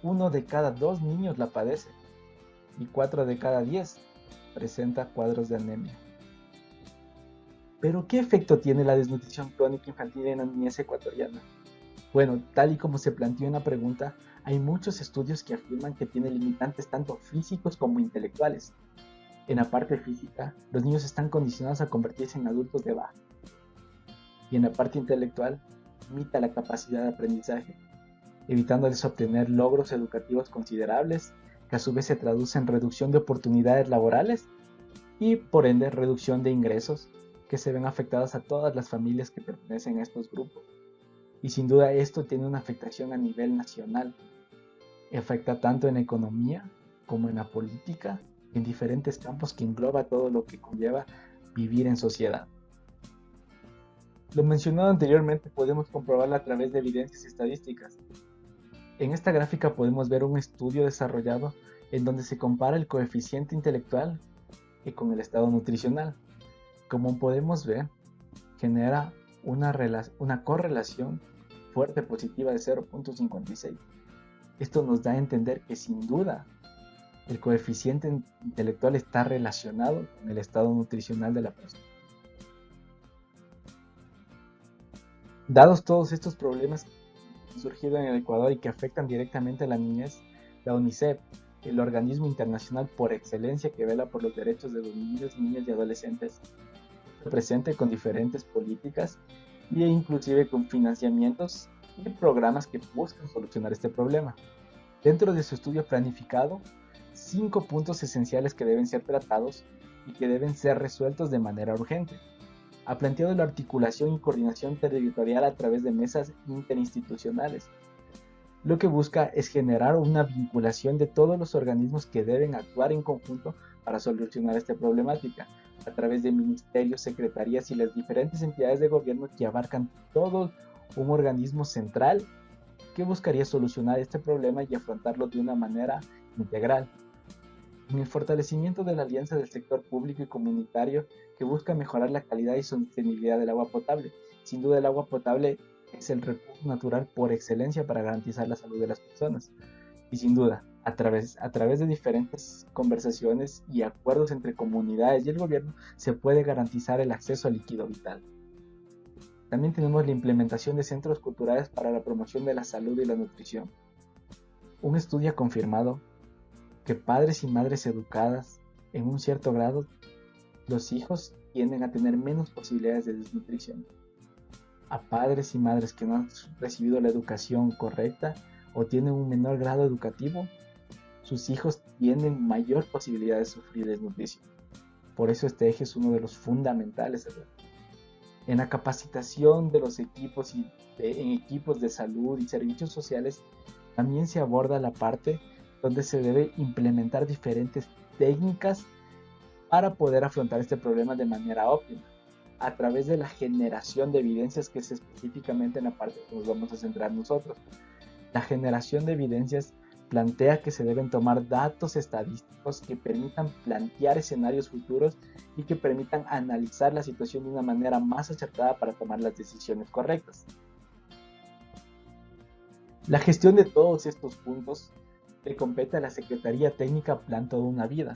1 de cada 2 niños la padece y 4 de cada 10 presenta cuadros de anemia. ¿Pero qué efecto tiene la desnutrición crónica infantil en la niñez ecuatoriana? Bueno, tal y como se planteó en la pregunta, hay muchos estudios que afirman que tiene limitantes tanto físicos como intelectuales. En la parte física, los niños están condicionados a convertirse en adultos de baja. Y en la parte intelectual, limita la capacidad de aprendizaje, evitándoles obtener logros educativos considerables, que a su vez se traducen en reducción de oportunidades laborales y, por ende, reducción de ingresos, que se ven afectadas a todas las familias que pertenecen a estos grupos. Y sin duda esto tiene una afectación a nivel nacional. Afecta tanto en la economía como en la política, en diferentes campos que engloba todo lo que conlleva vivir en sociedad. Lo mencionado anteriormente podemos comprobarlo a través de evidencias estadísticas. En esta gráfica podemos ver un estudio desarrollado en donde se compara el coeficiente intelectual con el estado nutricional. Como podemos ver, genera una correlación fuerte positiva de 0.56. Esto nos da a entender que sin duda el coeficiente intelectual está relacionado con el estado nutricional de la persona. Dados todos estos problemas que han surgido en el Ecuador y que afectan directamente a la niñez, la UNICEF, el organismo internacional por excelencia que vela por los derechos de los niños, niñas y adolescentes, está presente con diferentes políticas e inclusive con financiamientos y programas que buscan solucionar este problema. Dentro de su estudio planificado, 5 puntos esenciales que deben ser tratados y que deben ser resueltos de manera urgente. Ha planteado la articulación y coordinación territorial a través de mesas interinstitucionales. Lo que busca es generar una vinculación de todos los organismos que deben actuar en conjunto para solucionar esta problemática, a través de ministerios, secretarías y las diferentes entidades de gobierno que abarcan todo un organismo central que buscaría solucionar este problema y afrontarlo de una manera integral. En el fortalecimiento de la alianza del sector público y comunitario que busca mejorar la calidad y sostenibilidad del agua potable. Sin duda el agua potable es el recurso natural por excelencia para garantizar la salud de las personas. Y sin duda, a través de diferentes conversaciones y acuerdos entre comunidades y el gobierno, se puede garantizar el acceso al líquido vital. También tenemos la implementación de centros culturales para la promoción de la salud y la nutrición. Un estudio ha confirmado que padres y madres educadas en un cierto grado, los hijos tienden a tener menos posibilidades de desnutrición. A padres y madres que no han recibido la educación correcta o tienen un menor grado educativo, sus hijos tienen mayor posibilidad de sufrir desnutrición. Por eso este eje es uno de los fundamentales. En la capacitación de los equipos en equipos de salud y servicios sociales también se aborda la parte donde se debe implementar diferentes técnicas para poder afrontar este problema de manera óptima, a través de la generación de evidencias, que es específicamente en la parte que nos vamos a centrar nosotros. La generación de evidencias plantea que se deben tomar datos estadísticos que permitan plantear escenarios futuros y que permitan analizar la situación de una manera más acertada para tomar las decisiones correctas. La gestión de todos estos puntos le compete a la Secretaría Técnica Plan Toda una Vida,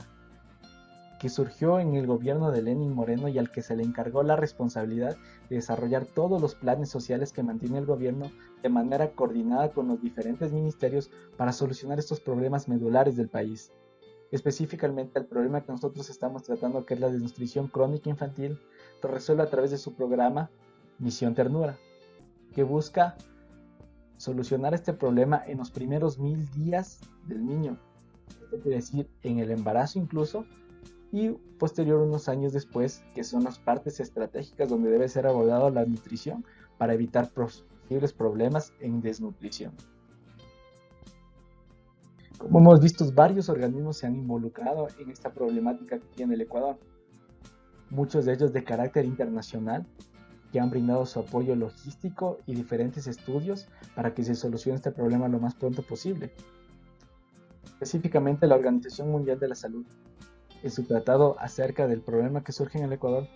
que surgió en el gobierno de Lenín Moreno y al que se le encargó la responsabilidad de desarrollar todos los planes sociales que mantiene el gobierno de manera coordinada con los diferentes ministerios para solucionar estos problemas medulares del país. Específicamente el problema que nosotros estamos tratando, que es la desnutrición crónica infantil, lo resuelve a través de su programa Misión Ternura, que busca solucionar este problema en los primeros 1000 días del niño, esto quiere decir en el embarazo incluso, y posterior unos años después, que son las partes estratégicas donde debe ser abordada la nutrición para evitar posibles problemas en desnutrición. Como hemos visto, varios organismos se han involucrado en esta problemática que tiene el Ecuador, muchos de ellos de carácter internacional, que han brindado su apoyo logístico y diferentes estudios para que se solucione este problema lo más pronto posible. Específicamente la Organización Mundial de la Salud, en su tratado acerca del problema que surge en el Ecuador,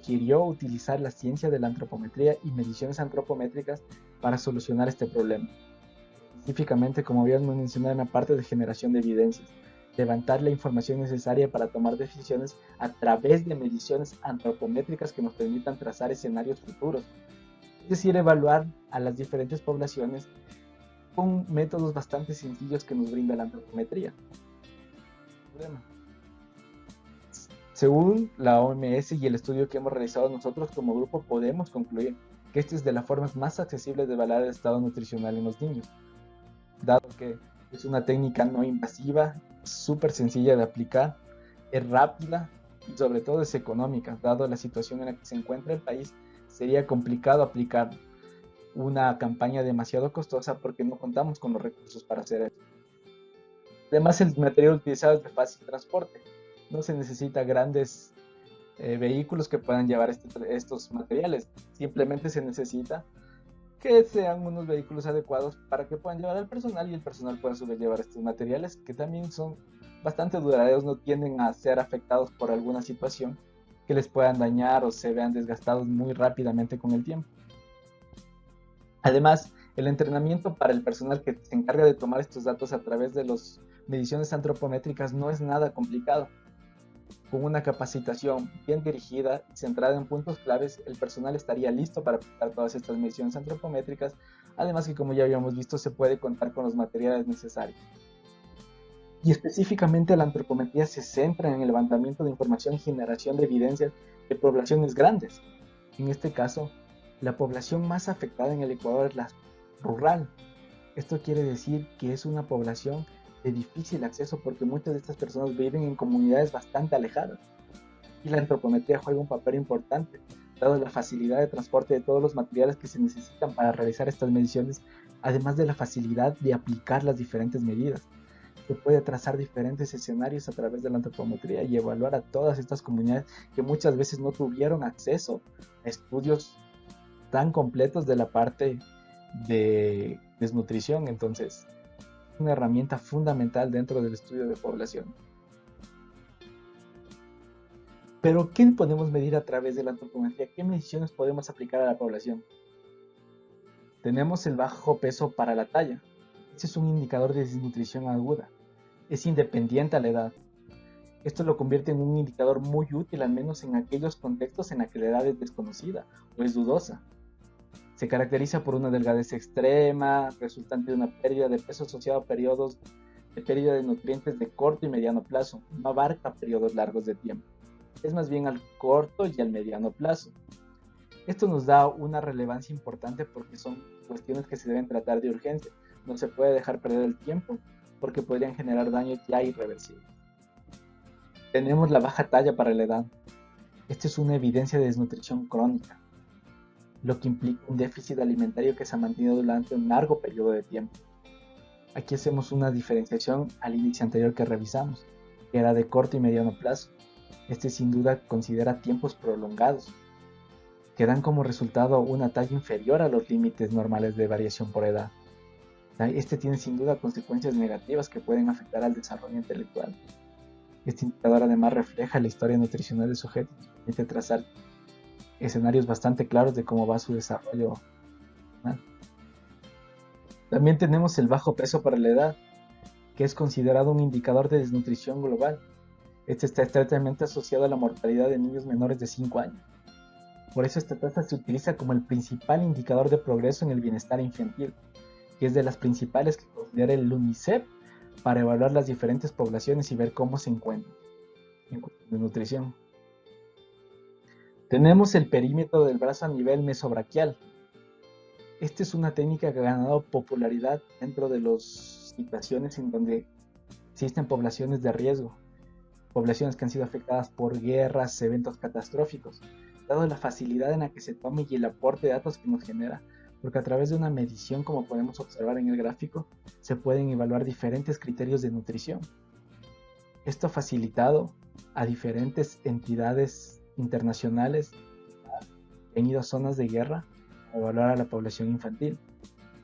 sugirió utilizar la ciencia de la antropometría y mediciones antropométricas para solucionar este problema. Específicamente, como habíamos mencionado en la parte de generación de evidencias, levantar la información necesaria para tomar decisiones a través de mediciones antropométricas que nos permitan trazar escenarios futuros, es decir, evaluar a las diferentes poblaciones con métodos bastante sencillos que nos brinda la antropometría. Según la OMS y el estudio que hemos realizado nosotros como grupo, podemos concluir que esta es de las formas más accesibles de evaluar el estado nutricional en los niños, dado que es una técnica no invasiva, súper sencilla de aplicar, es rápida y sobre todo es económica. Dado la situación en la que se encuentra el país, sería complicado aplicar una campaña demasiado costosa porque no contamos con los recursos para hacer eso. Además, el material utilizado es de fácil transporte. No se necesita grandes vehículos que puedan llevar estos materiales. Simplemente se necesita que sean unos vehículos adecuados para que puedan llevar al personal y el personal pueda a su vez llevar estos materiales que también son bastante duraderos, no tienden a ser afectados por alguna situación que les puedan dañar o se vean desgastados muy rápidamente con el tiempo. Además, el entrenamiento para el personal que se encarga de tomar estos datos a través de las mediciones antropométricas no es nada complicado. Con una capacitación bien dirigida y centrada en puntos claves, el personal estaría listo para aplicar todas estas mediciones antropométricas, además que como ya habíamos visto se puede contar con los materiales necesarios. Y específicamente la antropometría se centra en el levantamiento de información y generación de evidencias de poblaciones grandes. En este caso, la población más afectada en el Ecuador es la rural. Esto quiere decir que es una población de difícil acceso porque muchas de estas personas viven en comunidades bastante alejadas. Y la antropometría juega un papel importante, dado la facilidad de transporte de todos los materiales que se necesitan para realizar estas mediciones, además de la facilidad de aplicar las diferentes medidas. Se puede trazar diferentes escenarios a través de la antropometría y evaluar a todas estas comunidades que muchas veces no tuvieron acceso a estudios tan completos de la parte de desnutrición. Entonces, es una herramienta fundamental dentro del estudio de población. Pero, ¿qué podemos medir a través de la antropometría? ¿Qué mediciones podemos aplicar a la población? Tenemos el bajo peso para la talla. Este es un indicador de desnutrición aguda. Es independiente a la edad. Esto lo convierte en un indicador muy útil, al menos en aquellos contextos en los que la edad es desconocida o es dudosa. Se caracteriza por una delgadez extrema, resultante de una pérdida de peso asociado a periodos de pérdida de nutrientes de corto y mediano plazo. No abarca periodos largos de tiempo. Es más bien al corto y al mediano plazo. Esto nos da una relevancia importante porque son cuestiones que se deben tratar de urgencia. No se puede dejar perder el tiempo porque podrían generar daños ya irreversibles. Tenemos la baja talla para la edad. Esta es una evidencia de desnutrición crónica, lo que implica un déficit alimentario que se ha mantenido durante un largo periodo de tiempo. Aquí hacemos una diferenciación al índice anterior que revisamos, que era de corto y mediano plazo. Este sin duda considera tiempos prolongados, que dan como resultado una talla inferior a los límites normales de variación por edad. Este tiene sin duda consecuencias negativas que pueden afectar al desarrollo intelectual. Este indicador además refleja la historia nutricional del sujeto y permite trazar escenarios bastante claros de cómo va su desarrollo. También tenemos el bajo peso para la edad, que es considerado un indicador de desnutrición global. Este está estrechamente asociado a la mortalidad de niños menores de 5 años. Por eso esta tasa se utiliza como el principal indicador de progreso en el bienestar infantil, que es de las principales que considera el UNICEF para evaluar las diferentes poblaciones y ver cómo se encuentran en cuestión de nutrición. Tenemos el perímetro del brazo a nivel mesobraquial. Esta es una técnica que ha ganado popularidad dentro de las situaciones en donde existen poblaciones de riesgo, poblaciones que han sido afectadas por guerras, eventos catastróficos, dado la facilidad en la que se toma y el aporte de datos que nos genera, porque a través de una medición, como podemos observar en el gráfico, se pueden evaluar diferentes criterios de nutrición. Esto ha facilitado a diferentes entidades internacionales que han ido a zonas de guerra a evaluar a la población infantil,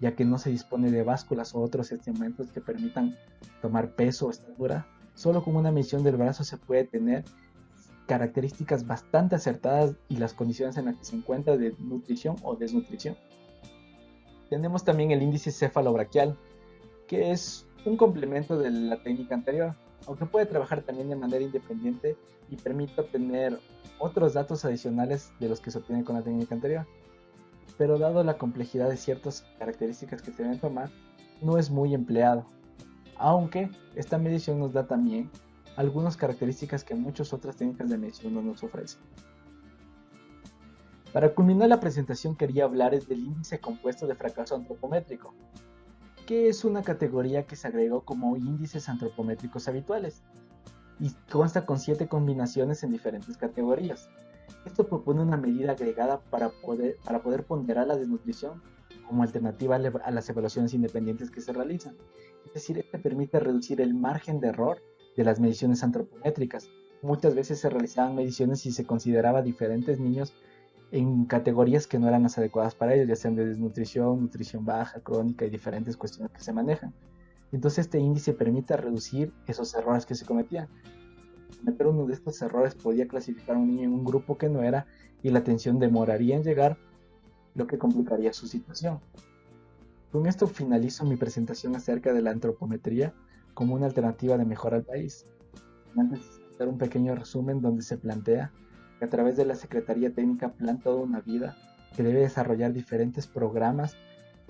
ya que no se dispone de básculas o otros instrumentos que permitan tomar peso o estatura. Solo con una medición del brazo se puede tener características bastante acertadas y las condiciones en las que se encuentra de nutrición o desnutrición. Tenemos también el índice cefalobraquial, que es un complemento de la técnica anterior, aunque puede trabajar también de manera independiente y permite obtener otros datos adicionales de los que se obtienen con la técnica anterior. Pero dado la complejidad de ciertas características que se deben tomar, no es muy empleado, aunque esta medición nos da también algunas características que muchas otras técnicas de medición no nos ofrecen. Para culminar la presentación quería hablarles del índice compuesto de fracaso antropométrico, que es una categoría que se agregó como índices antropométricos habituales. y consta con 7 combinaciones en diferentes categorías. Esto propone una medida agregada para poder ponderar la desnutrición como alternativa a las evaluaciones independientes que se realizan. Es decir, este permite reducir el margen de error de las mediciones antropométricas. Muchas veces se realizaban mediciones y se consideraba diferentes niños en categorías que no eran las adecuadas para ellos, ya sean de desnutrición, nutrición baja, crónica y diferentes cuestiones que se manejan. Entonces este índice permite reducir esos errores que se cometían. Cometer uno de estos errores podía clasificar a un niño en un grupo que no era y la atención demoraría en llegar, lo que complicaría su situación. Con esto finalizo mi presentación acerca de la antropometría como una alternativa de mejora al país. Antes de dar un pequeño resumen donde se plantea que a través de la Secretaría Técnica Plan Toda una Vida, que debe desarrollar diferentes programas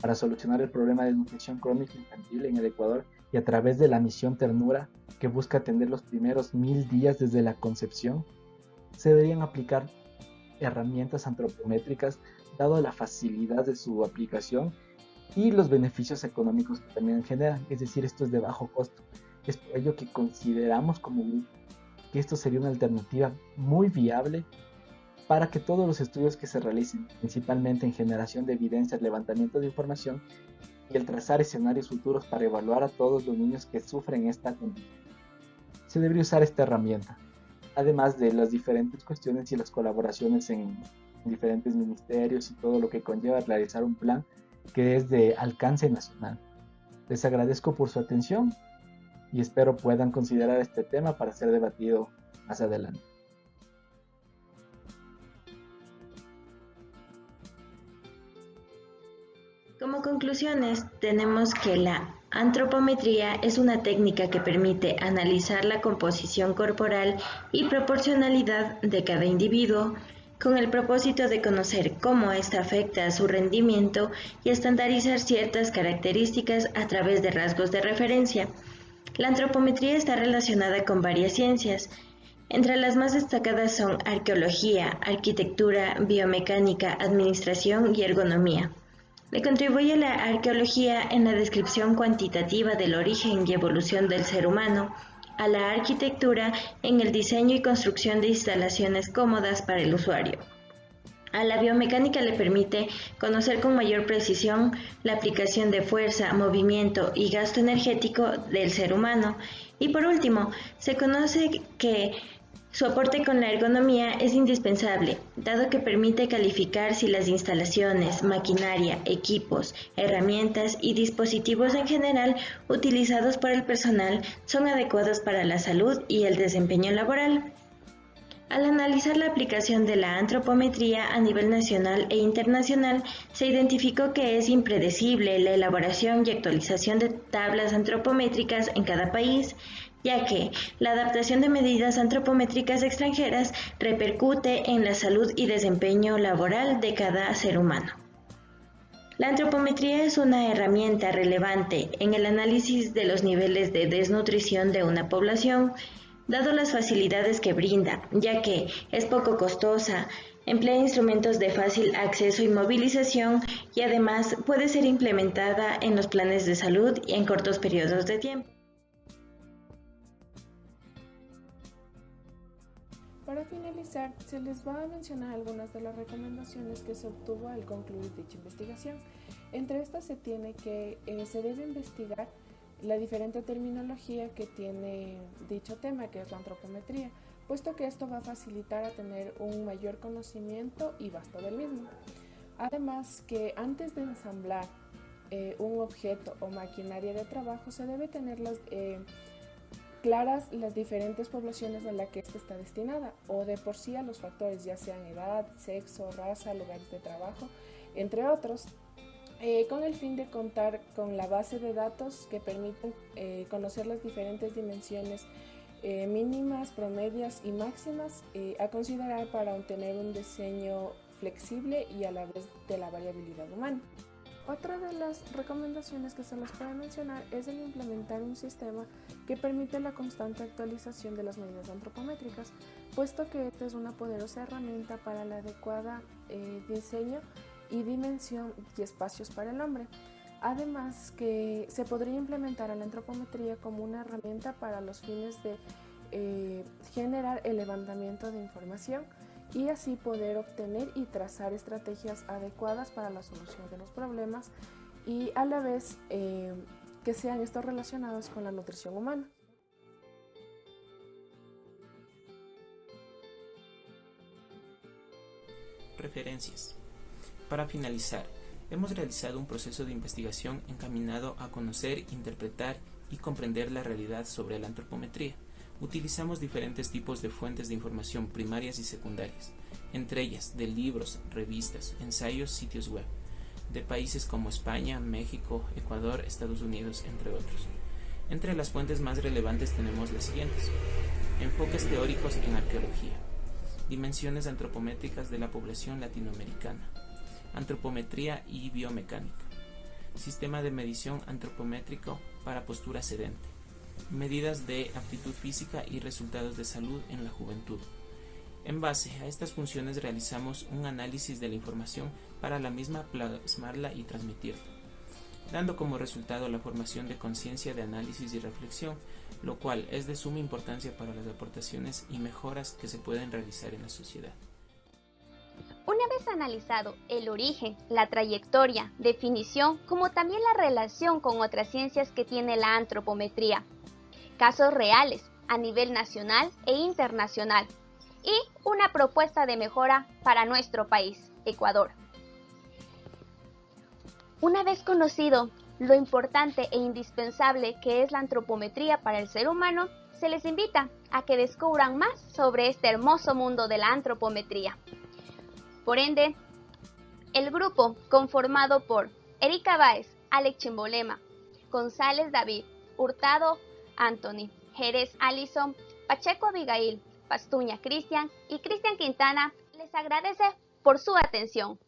para solucionar el problema de nutrición crónica infantil en el Ecuador, y a través de la misión Ternura, que busca atender los primeros 1000 días desde la concepción, se deberían aplicar herramientas antropométricas dado la facilidad de su aplicación y los beneficios económicos que también generan, es decir, esto es de bajo costo. Es por ello que consideramos como grupo que esto sería una alternativa muy viable para que todos los estudios que se realicen, principalmente en generación de evidencias, levantamiento de información y el trazar escenarios futuros para evaluar a todos los niños que sufren esta condición, se debería usar esta herramienta, además de las diferentes cuestiones y las colaboraciones en diferentes ministerios y todo lo que conlleva realizar un plan que es de alcance nacional. Les agradezco por su atención y espero puedan considerar este tema para ser debatido más adelante. Como conclusiones, tenemos que la antropometría es una técnica que permite analizar la composición corporal y proporcionalidad de cada individuo con el propósito de conocer cómo ésta afecta a su rendimiento y estandarizar ciertas características a través de rasgos de referencia. La antropometría está relacionada con varias ciencias. Entre las más destacadas son arqueología, arquitectura, biomecánica, administración y ergonomía. Le contribuye la arqueología en la descripción cuantitativa del origen y evolución del ser humano, a la arquitectura en el diseño y construcción de instalaciones cómodas para el usuario. A la biomecánica le permite conocer con mayor precisión la aplicación de fuerza, movimiento y gasto energético del ser humano. Y por último, se conoce que su aporte con la ergonomía es indispensable, dado que permite calificar si las instalaciones, maquinaria, equipos, herramientas y dispositivos en general utilizados por el personal son adecuados para la salud y el desempeño laboral. Al analizar la aplicación de la antropometría a nivel nacional e internacional, se identificó que es impredecible la elaboración y actualización de tablas antropométricas en cada país, ya que la adaptación de medidas antropométricas extranjeras repercute en la salud y desempeño laboral de cada ser humano. La antropometría es una herramienta relevante en el análisis de los niveles de desnutrición de una población, dado las facilidades que brinda, ya que es poco costosa, emplea instrumentos de fácil acceso y movilización y además puede ser implementada en los planes de salud y en cortos periodos de tiempo. Para finalizar, se les va a mencionar algunas de las recomendaciones que se obtuvo al concluir dicha investigación. Entre estas se tiene que se debe investigar la diferente terminología que tiene dicho tema, que es la antropometría, puesto que esto va a facilitar a tener un mayor conocimiento y vasto del mismo. Además, que antes de ensamblar un objeto o maquinaria de trabajo se debe tener claras las diferentes poblaciones a las que ésta está destinada, o de por sí a los factores, ya sean edad, sexo, raza, lugares de trabajo, entre otros, con el fin de contar con la base de datos que permiten conocer las diferentes dimensiones mínimas, promedias y máximas a considerar para obtener un diseño flexible y a la vez de la variabilidad humana. Otra de las recomendaciones que se les puede mencionar es el implementar un sistema que permite la constante actualización de las medidas antropométricas, puesto que esta es una poderosa herramienta para el adecuado diseño y dimensión y espacios para el hombre. Además, que se podría implementar a la antropometría como una herramienta para los fines de generar el levantamiento de información y así poder obtener y trazar estrategias adecuadas para la solución de los problemas y a la vez que sean estos relacionados con la nutrición humana. Referencias. Para finalizar, hemos realizado un proceso de investigación encaminado a conocer, interpretar y comprender la realidad sobre la antropometría. Utilizamos diferentes tipos de fuentes de información primarias y secundarias, entre ellas de libros, revistas, ensayos, sitios web, de países como España, México, Ecuador, Estados Unidos, entre otros. Entre las fuentes más relevantes tenemos las siguientes: enfoques teóricos en arqueología, dimensiones antropométricas de la población latinoamericana, antropometría y biomecánica, sistema de medición antropométrico para postura sedente, medidas de aptitud física y resultados de salud en la juventud. En base a estas funciones realizamos un análisis de la información para la misma plasmarla y transmitirla, dando como resultado la formación de conciencia de análisis y reflexión, lo cual es de suma importancia para las aportaciones y mejoras que se pueden realizar en la sociedad. Una vez analizado el origen, la trayectoria, definición, como también la relación con otras ciencias que tiene la antropometría, casos reales a nivel nacional e internacional, y una propuesta de mejora para nuestro país, Ecuador. Una vez conocido lo importante e indispensable que es la antropometría para el ser humano, se les invita a que descubran más sobre este hermoso mundo de la antropometría. Por ende, el grupo conformado por Erika Báez, Alex Chimbolema, González David, Hurtado Anthony, Jerez Alison, Pacheco Abigail, Pastuña Cristian y Cristian Quintana les agradece por su atención.